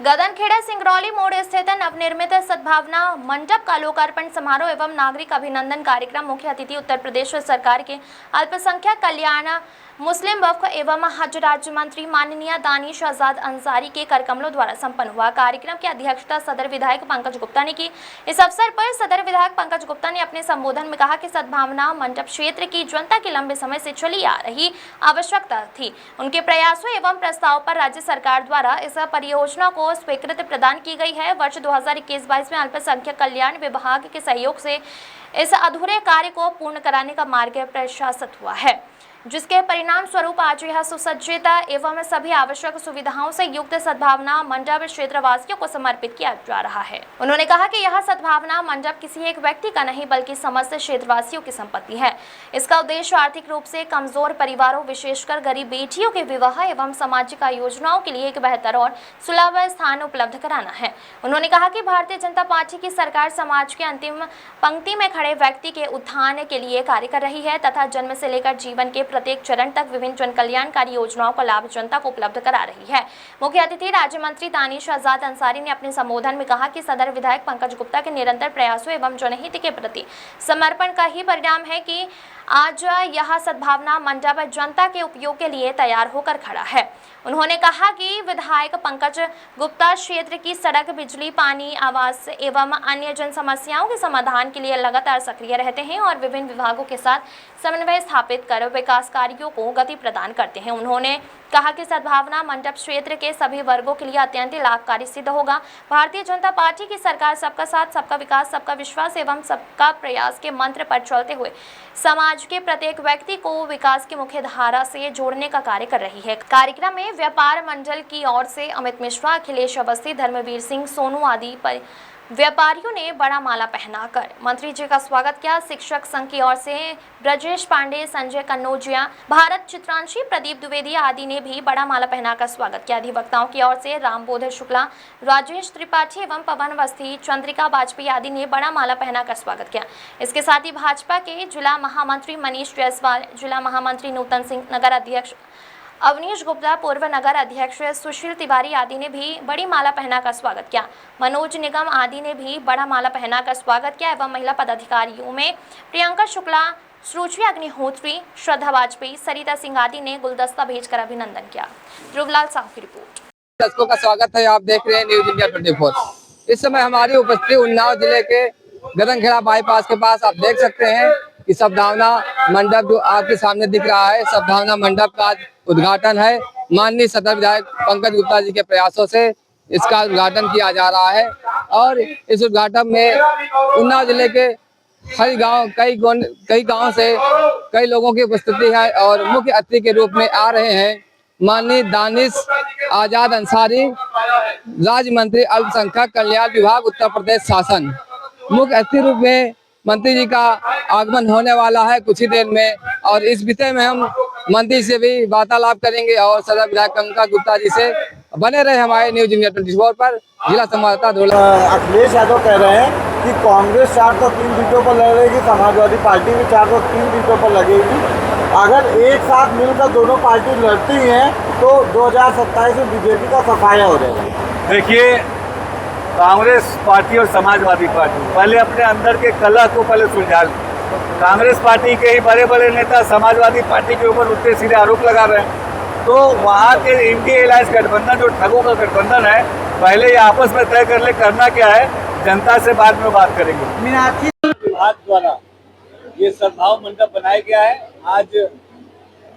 गगनखेड़ा सिंगरौली मोड़ स्थित नवनिर्मित सद्भावना मंडप का लोकार्पण समारोह एवं नागरिक अभिनंदन कार्यक्रम मुख्य अतिथि उत्तर प्रदेश सरकार के अल्पसंख्यक कल्याण मुस्लिम वक्फ एवं हज राज्य मंत्री माननीय दानिश आजाद अंसारी के करकमलों द्वारा संपन्न हुआ। कार्यक्रम की अध्यक्षता सदर विधायक पंकज गुप्ता ने की। इस अवसर पर सदर विधायक पंकज गुप्ता ने अपने संबोधन में कहा कि सद्भावना मंडप क्षेत्र की जनता की लंबे समय से चली आ रही आवश्यकता थी। उनके प्रयासों एवं प्रस्ताव पर राज्य सरकार द्वारा इस परियोजना को स्वीकृति प्रदान की गई है। वर्ष 2021-22 में अल्पसंख्यक कल्याण विभाग के सहयोग से इस अधूरे कार्य को पूर्ण कराने का मार्ग प्रशस्त हुआ है, जिसके परिणाम स्वरूप आज यह सुसज्जित एवं सभी आवश्यक सुविधाओं से युक्त सद्भावना मंडप क्षेत्रवासियों को समर्पित किया जा रहा है। उन्होंने कहा कि यह सद्भावना मंडप किसी एक व्यक्ति का नहीं बल्कि समस्त क्षेत्रवासियों की संपत्ति है। इसका उद्देश्य आर्थिक रूप से कमजोर परिवारों, विशेषकर गरीब बेटियों के विवाह एवं सामाजिक योजनाओं के लिए एक बेहतर और सुलभ स्थान उपलब्ध कराना है। उन्होंने कहा कि भारतीय जनता पार्टी की सरकार समाज के अंतिम पंक्ति में खड़े व्यक्ति के उत्थान के लिए कार्य कर रही है तथा जन्म से लेकर जीवन के प्रत्येक चरण तक विभिन्न जन कल्याणकारी योजनाओं का लाभ जनता को उपलब्ध करा रही है। मुख्य अतिथि राज्य मंत्री दानिश आजाद अंसारी ने अपने संबोधन में कहा कि सदर विधायक पंकज गुप्ता के निरंतर प्रयासों एवं जनहित के प्रति समर्पण का ही परिणाम है कि आज यह सद्भावना मंडप जनता के उपयोग के लिए तैयार होकर खड़ा है। उन्होंने कहा कि विधायक पंकज गुप्ता क्षेत्र की सड़क, बिजली, पानी, आवास एवं अन्य जन समस्याओं के समाधान के लिए लगातार सक्रिय रहते हैं और विभिन्न विभागों के साथ समन्वय स्थापित कर विकास कार्यों को गति प्रदान करते हैं। उन्होंने कहा कि सद्भावना मंडप क्षेत्र के सभी वर्गों के लिए अत्यंत लाभकारी सिद्ध होगा। भारतीय जनता पार्टी की सरकार सबका साथ, सबका विकास, सबका विश्वास एवं सबका प्रयास के मंत्र पर चलते हुए समाज के प्रत्येक व्यक्ति को विकास की मुख्य धारा से जोड़ने का कार्य कर रही है। कार्यक्रम में व्यापार मंडल की ओर से अमित मिश्रा, अखिलेश अवस्थी, धर्मवीर सिंह सोनू आदि पर व्यापारियों ने बड़ा माला पहनाकर मंत्री जी का स्वागत किया। शिक्षक संघ की ओर से ब्रजेश पांडे, संजय कन्नौजिया, भारत चित्रांशी, प्रदीप द्विवेदी आदि ने भी बड़ा माला पहनाकर स्वागत किया। अधिवक्ताओं की ओर से रामबोध शुक्ला, राजेश त्रिपाठी एवं पवन अवस्थी, चंद्रिका वाजपेयी आदि ने बड़ा माला पहनाकर स्वागत किया। इसके साथ ही भाजपा के जिला महामंत्री मनीष जायसवाल, जिला महामंत्री नूतन सिंह, नगर अध्यक्ष अवनीश गुप्ता, पूर्व नगर अध्यक्ष सुशील तिवारी आदि ने भी बड़ी माला पहनाकर स्वागत किया। मनोज निगम आदि ने भी बड़ा माला पहनाकर स्वागत किया एवं महिला पदाधिकारियों में प्रियंका शुक्ला, सुरुचि अग्निहोत्री, श्रद्धा वाजपेयी, सरिता सिंह आदि ने गुलदस्ता भेजकर अभिनंदन किया। ध्रुवलाल साहू की रिपोर्ट। दर्शकों का स्वागत है। आप देख रहे हैं न्यूज इंडिया 24। इस समय हमारी उपस्थिति उन्नाव जिले के गगनखेड़ा बाईपास के पास। आप देख सकते हैं कि सद्भावना मंडप जो आपके सामने दिख रहा है, सद्भावना मंडप का उद्घाटन है। माननीय सदर विधायक पंकज गुप्ता जी के प्रयासों से इसका उद्घाटन किया जा रहा है और इस उद्घाटन में उन्नाव जिले के हर गांव, कई गांव से कई लोगों की उपस्थिति है और मुख्य अतिथि के रूप में आ रहे हैं माननीय दानिश आजाद अंसारी, राज्य मंत्री अल्पसंख्यक कल्याण विभाग उत्तर प्रदेश शासन। मुख्य अतिथि रूप में मंत्री जी का आगमन होने वाला है कुछ ही देर में और इस विषय में हम मंत्री से भी वार्तालाप करेंगे और सदर विधायक पंकज गुप्ता जी से। बने रहे हमारे न्यूज इंडिया 24 पर। जिला संवाददाता अखिलेश यादव कह रहे हैं कि कांग्रेस 403 सीटों पर लड़ेगी, समाजवादी पार्टी भी 403 सीटों पर लगेगी। अगर एक साथ मिलकर दोनों पार्टी लड़ती हैं तो 2027 में बीजेपी का सफाया हो जाएगा। देखिए, कांग्रेस पार्टी और समाजवादी पार्टी पहले अपने अंदर के कलह को पहले सुलझा लें। कांग्रेस पार्टी के ही बड़े बड़े नेता समाजवादी पार्टी के ऊपर उल्टे सीधे आरोप लगा रहे हैं, तो वहाँ के इंडिया अलायंस गठबंधन जो ठगों का गठबंधन है, पहले ये आपस में तय कर ले करना क्या है, जनता से बाद में बात करेंगे। मीनाक्षी विभाग द्वारा ये सद्भाव मंडप बनाया गया है। आज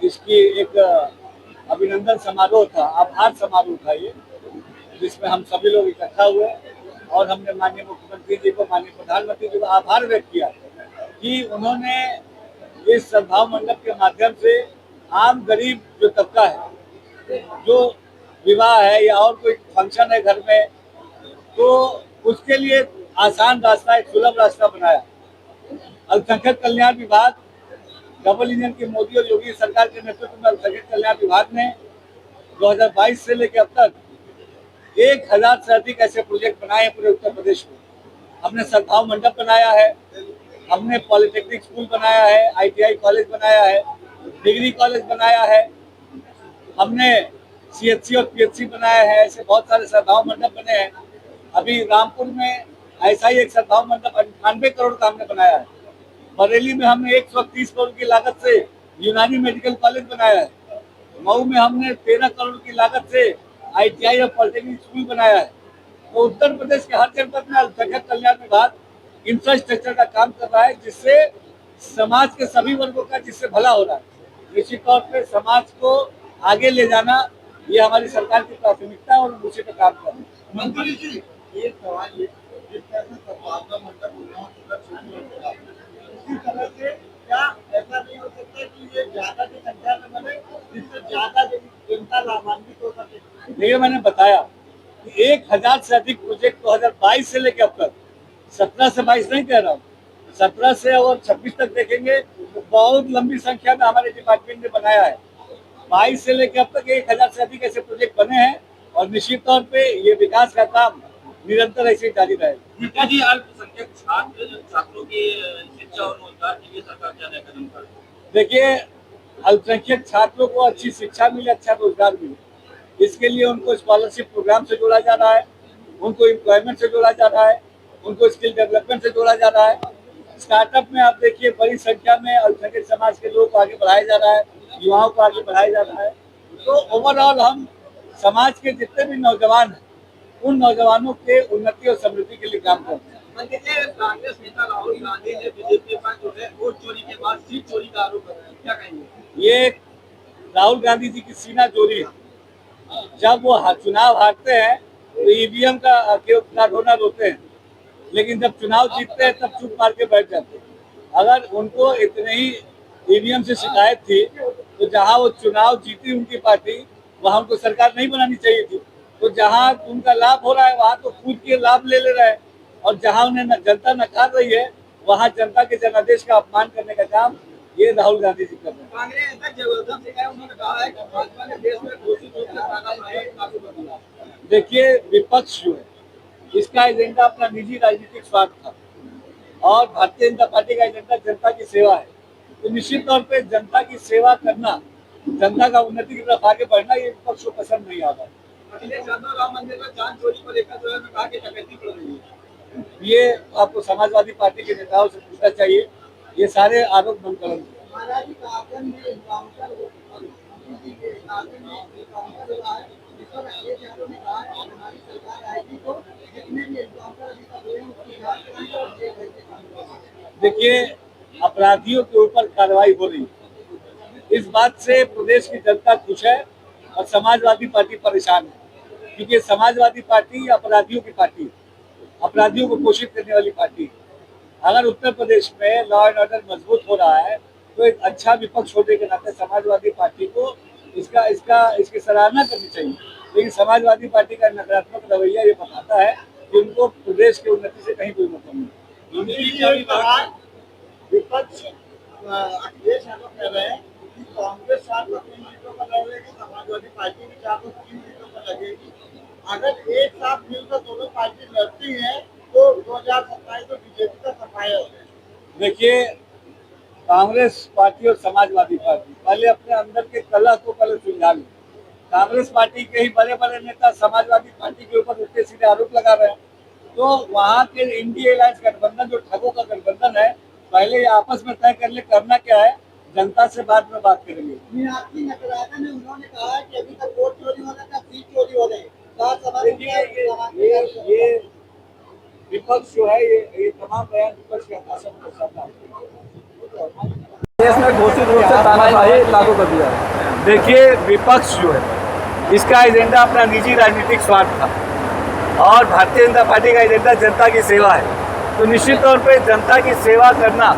इसकी एक अभिनंदन समारोह था, आभार समारोह था ये, जिसमें हम सभी लोग इकट्ठा हुए और हमने माननीय मुख्यमंत्री जी को, माननीय प्रधानमंत्री जी को आभार व्यक्त किया कि उन्होंने इस सद्भाव मंडप के माध्यम से आम गरीब जो तबका है, जो विवाह है या और कोई फंक्शन है घर में, तो उसके लिए आसान रास्ता, एक सुलभ रास्ता बनाया। अल्पसंख्यक कल्याण विभाग, डबल इंजन की मोदी और योगी सरकार के नेतृत्व में अल्पसंख्यक कल्याण विभाग ने 2022 से लेकर अब तक 1000 से अधिक ऐसे प्रोजेक्ट बनाए हैं पूरे उत्तर प्रदेश में। हमने सद्भाव मंडप बनाया है, हमने पॉलिटेक्निक स्कूल बनाया है, ITI कॉलेज बनाया है, डिग्री कॉलेज बनाया है, हमने CHC और PHC बनाया है, ऐसे बहुत सारे सद्भाव मंडप बने हैं। अभी रामपुर में ऐसा ही एक सद्भाव मंडप 98 करोड़ का हमने बनाया है। बरेली में हमने 130 करोड़ की लागत से यूनानी मेडिकल कॉलेज बनाया है। मऊ में हमने 13 करोड़ की लागत से ITI और पॉलिटेक्निक स्कूल बनाया है। तो उत्तर प्रदेश के हर जनपद में अल्पसंख्यक कल्याण विभाग इंफ्रास्ट्रक्चर का काम कर रहा है, जिससे समाज के सभी वर्गों का जिससे भला हो रहा है। निश्चित तौर पे समाज को आगे ले जाना ये हमारी सरकार की प्राथमिकता है और हम उसी पे काम कर रहे हैं। मंत्री जी, एक सवाल ये, जिस तरह से सद्भावना मंडप उन्नाव उसी तरह से क्या ऐसा नहीं हो सकता कि ये ज्यादा की संख्या में बने, जिससे ज्यादा जनता लाभान्वित हो सके? देखिए, मैंने बताया कि 1000 से अधिक प्रोजेक्ट 2022 से लेकर अब तक, 17 से 22 नहीं कह रहा हूँ, 17 से और 26 तक देखेंगे तो बहुत लंबी संख्या में हमारे डिपार्टमेंट ने बनाया है। 22 से लेकर अब तक 1000 से अधिक ऐसे प्रोजेक्ट बने हैं और निश्चित तौर पे ये विकास का काम निरंतर ऐसे ही जारी रहेगा। जी, अल्पसंख्यक छात्रों की शिक्षा और रोजगार के लिए सरकार क्या नए कदम कर रही है? देखिए, अल्पसंख्यक छात्रों को अच्छी शिक्षा मिले, अच्छा रोजगार मिले, इसके लिए उनको स्कॉलरशिप प्रोग्राम से जोड़ा जा रहा है, उनको एम्प्लॉयमेंट से जोड़ा जा रहा है, उनको स्किल डेवलपमेंट से जोड़ा जा रहा है। स्टार्टअप में आप देखिए बड़ी संख्या में अल्पसंख्यक समाज के लोग को आगे बढ़ाया जा रहा है, युवाओं को आगे बढ़ाया जा रहा है। तो ओवरऑल हम समाज के जितने भी नौजवान हैं, उन नौजवानों के उन्नति और समृद्धि के लिए काम करते हैं। कांग्रेस नेता राहुल गांधी ने बीजेपी पर जो है वोट चोरी के बाद सीट चोरी का आरोप लगाया, क्या कहेंगे? ये राहुल गांधी जी की सीना चोरी है। जब वो चुनाव हारते हैं तो EVM का रोना रोते हैं, लेकिन जब चुनाव जीतते हैं तब चुप मार के बैठ जाते हैं। अगर उनको इतने ही EVM से शिकायत थी तो जहां वो चुनाव जीती उनकी पार्टी, वहां उनको सरकार नहीं बनानी चाहिए थी। तो जहां उनका लाभ हो रहा है वहां तो कूद के लाभ ले रहे हैं, और जहां उन्हें जनता नकार रही है वहां जनता के जनादेश का अपमान करने का काम ये राहुल गांधी जी कर रहे हैं। कांग्रेस नेता जबरदस्त सिंह उन्होंने कहा है कि भाजपा ने देश में घोषित रूप से कानून लागू कर दिया। देखिए, विपक्ष जो है इसका एजेंडा अपना निजी राजनीतिक स्वार्थ था, और भारतीय जनता पार्टी का एजेंडा जनता की सेवा है। तो निश्चित तौर पे जनता की सेवा करना, जनता का उन्नति की तरफ आगे बढ़ना, ये विपक्ष को पसंद नहीं आता। अखिलेश यादव राम मंदिर में चांद चोरी को लेकर जो है कहा कि डकैती पड़ रही है। ये आपको समाजवादी पार्टी के नेताओं से पूछना चाहिए, ये सारे आरोप बंद करेंगे। महाराज जी, कागन में एनकाउंटर हुआ है, जिस पर अखिलेश यादव ने कहा कि हमारी सरकार आएगी तो जितने भी एनकाउंटर अभी तक हुए हैं उसकी जांच करेंगे और जेल भेज देंगे। देखिए, अपराधियों के ऊपर कार्रवाई हो रही है, इस बात से प्रदेश की जनता खुश है और समाजवादी पार्टी परेशान है, क्योंकि समाजवादी पार्टी अपराधियों की पार्टी है, अपराधियों को पोषित करने वाली पार्टी है। अगर उत्तर प्रदेश में लॉ एंड ऑर्डर मजबूत हो रहा है तो एक अच्छा विपक्ष होने के नाते समाजवादी पार्टी को इसकी सराहना करनी चाहिए। लेकिन समाजवादी पार्टी का नकारात्मक रवैया ये बताता है कि उनको प्रदेश की उन्नति से कहीं कोई मतलब नहीं। विपक्ष अखिलेश यादव कह रहे हैं कि कांग्रेस 4 और 3 सीटों पर लड़ेगी, समाजवादी पार्टी भी 4 और 3 सीटों पर लगेगी। अगर एक साथ मिलकर दोनों पार्टी लड़ती हैं तो 2027 तो बीजेपी का सफाया हो जाएगा। देखिए, कांग्रेस पार्टी और समाजवादी पार्टी पहले अपने अंदर के कलह को पहले सुलझा लें। कांग्रेस पार्टी के ही बड़े बड़े नेता समाजवादी पार्टी के ऊपर उल्टे सीधे आरोप लगा रहे हैं। तो वहाँ के इंडिया अलायंस गठबंधन जो ठगों का गठबंधन है, पहले ये आपस में तय कर ले करना क्या है, जनता से बाद में बात करेंगे। मीनाक्षी नटराजन ने उन्होंने कहा है कि अभी तक वोट चोरी हो रहा था, सीट चोरी हो रही। ये विपक्ष जो है ये तमाम बयान विपक्ष के शासन को दर्शाता है। देश में घोषित रूप से तानाशाही लागू कर दिया है। देखिए, विपक्ष जो है इसका एजेंडा अपना निजी राजनीतिक स्वार्थ था, और भारतीय जनता पार्टी का एजेंडा जनता की सेवा है। तो निश्चित तौर पे जनता की सेवा करना,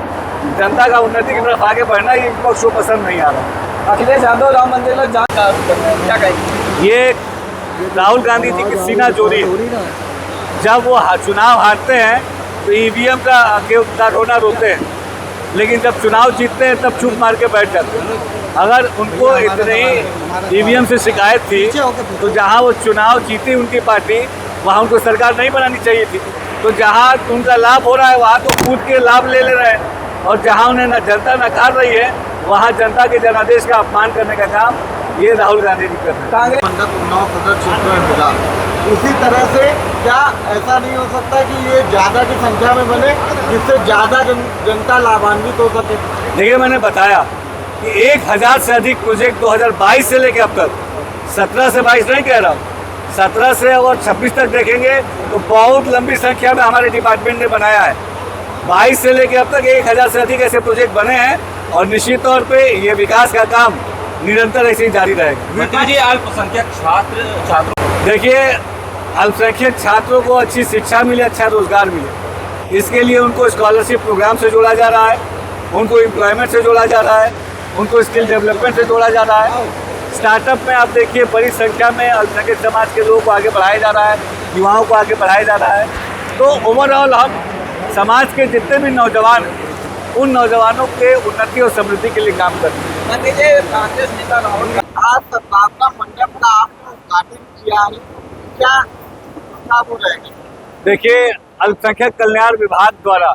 जनता का उन्नति की तरफ आगे बढ़ना, ये विपक्ष को पसंद नहीं आ रहा। अखिलेश यादव राम मंदिर में जांच का आरोप कर रहे हैं, क्या कहेंगे? ये राहुल गांधी जी की सीना चोरी है। जब वो चुनाव हारते हैं तो EVM का रोना रोते हैं, लेकिन जब चुनाव जीतते हैं तब चुप मार के बैठ जाते हैं। अगर उनको इतने ही EVM से शिकायत थी तो जहां वो चुनाव जीती उनकी पार्टी, वहां उनको सरकार नहीं बनानी चाहिए थी। तो जहां उनका लाभ हो रहा है वहां तो कूद के लाभ ले रहे हैं, और जहां उन्हें जनता नकार रही है वहां जनता के जनादेश का अपमान करने का काम ये राहुल गांधी जी कर रहे हैं। मंडप उन्नाव सदर क्षेत्र में मिला, इसी तरह से क्या ऐसा नहीं हो सकता कि ये ज़्यादा की संख्या में बने जिससे ज़्यादा जनता लाभान्वित हो सके? देखिए, मैंने बताया कि 1000 से अधिक प्रोजेक्ट 2022 से लेकर अब तक, 17 से 22 नहीं कह रहा हूँ, 17 से और 26 तक देखेंगे तो बहुत लंबी संख्या में हमारे डिपार्टमेंट ने बनाया है। 22 से लेकर अब तक 1000 से अधिक ऐसे प्रोजेक्ट बने हैं और निश्चित तौर पे ये विकास का काम निरंतर ऐसे ही जारी रहेगा। मंत्री जी, अल्पसंख्यक छात्रों, देखिए, अल्पसंख्यक छात्रों को अच्छी शिक्षा मिले, अच्छा रोजगार मिले, इसके लिए उनको स्कॉलरशिप प्रोग्राम से जोड़ा जा रहा है, उनको एम्प्लॉयमेंट से जोड़ा जा रहा है, उनको स्किल डेवलपमेंट से जोड़ा जा रहा है। स्टार्टअप में आप देखिए बड़ी संख्या में अल्पसंख्यक समाज के लोगों को आगे बढ़ाया जा रहा है, युवाओं को आगे बढ़ाया जा रहा है। तो ओवरऑल हम समाज के जितने भी नौजवान हैं, उन नौजवानों के उन्नति और समृद्धि के लिए काम करते हैं। मंत्री जी, कांग्रेस नेता राहुल आज सद्भावना मंडप का आपने उद्घाटन किया है, क्या हो रहेगा? देखिए, अल्पसंख्यक कल्याण विभाग द्वारा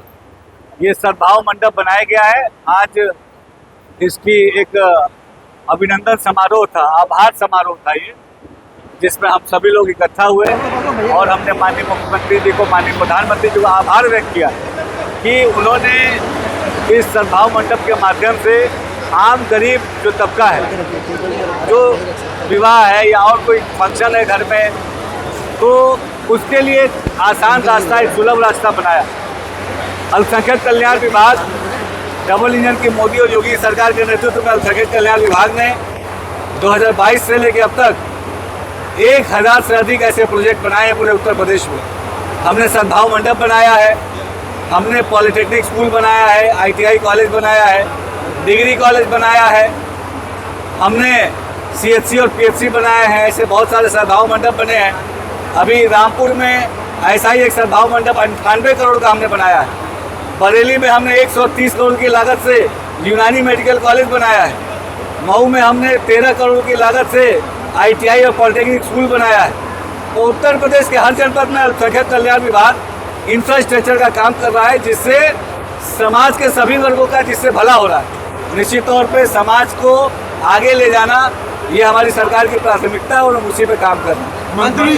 ये सद्भाव मंडप बनाया गया है। आज इसकी एक अभिनंदन समारोह था, आभार समारोह था ये, जिसमें हम सभी लोग इकट्ठा हुए और हमने माननीय मुख्यमंत्री जी को, माननीय प्रधानमंत्री जी को आभार व्यक्त किया कि उन्होंने इस सद्भाव मंडप के माध्यम से आम गरीब जो तबका है, जो विवाह है या और कोई फंक्शन है घर में, तो उसके लिए एक आसान रास्ता, एक सुलभ रास्ता बनाया। अल्पसंख्यक कल्याण विभाग, डबल इंजन की मोदी और योगी सरकार के नेतृत्व में अल्पसंख्यक कल्याण विभाग ने 2022 से लेकर अब तक 1000 से अधिक ऐसे प्रोजेक्ट बनाए हैं पूरे उत्तर प्रदेश में। हमने सद्भाव मंडप बनाया है, हमने पॉलिटेक्निक स्कूल बनाया है, ITI कॉलेज बनाया है, डिग्री कॉलेज बनाया है, हमने CHC और PHC बनाया है। ऐसे बहुत सारे सद्भाव मंडप बने हैं। अभी रामपुर में ऐसा ही एक सद्भाव मंडप 98 करोड़ का हमने बनाया है। बरेली में हमने 130 करोड़ की लागत से यूनानी मेडिकल कॉलेज बनाया है। मऊ में हमने 13 करोड़ की लागत से ITI और पॉलिटेक्निक स्कूल बनाया है। तो उत्तर प्रदेश के हर जनपद में अल्पसंख्यक कल्याण विभाग इंफ्रास्ट्रक्चर का काम कर रहा है, जिससे समाज के सभी वर्गों का जिससे भला हो रहा है। निश्चित तौर पे समाज को आगे ले जाना ये हमारी सरकार की प्राथमिकता है और हम उसी पे काम कर रहे हैं। मंत्री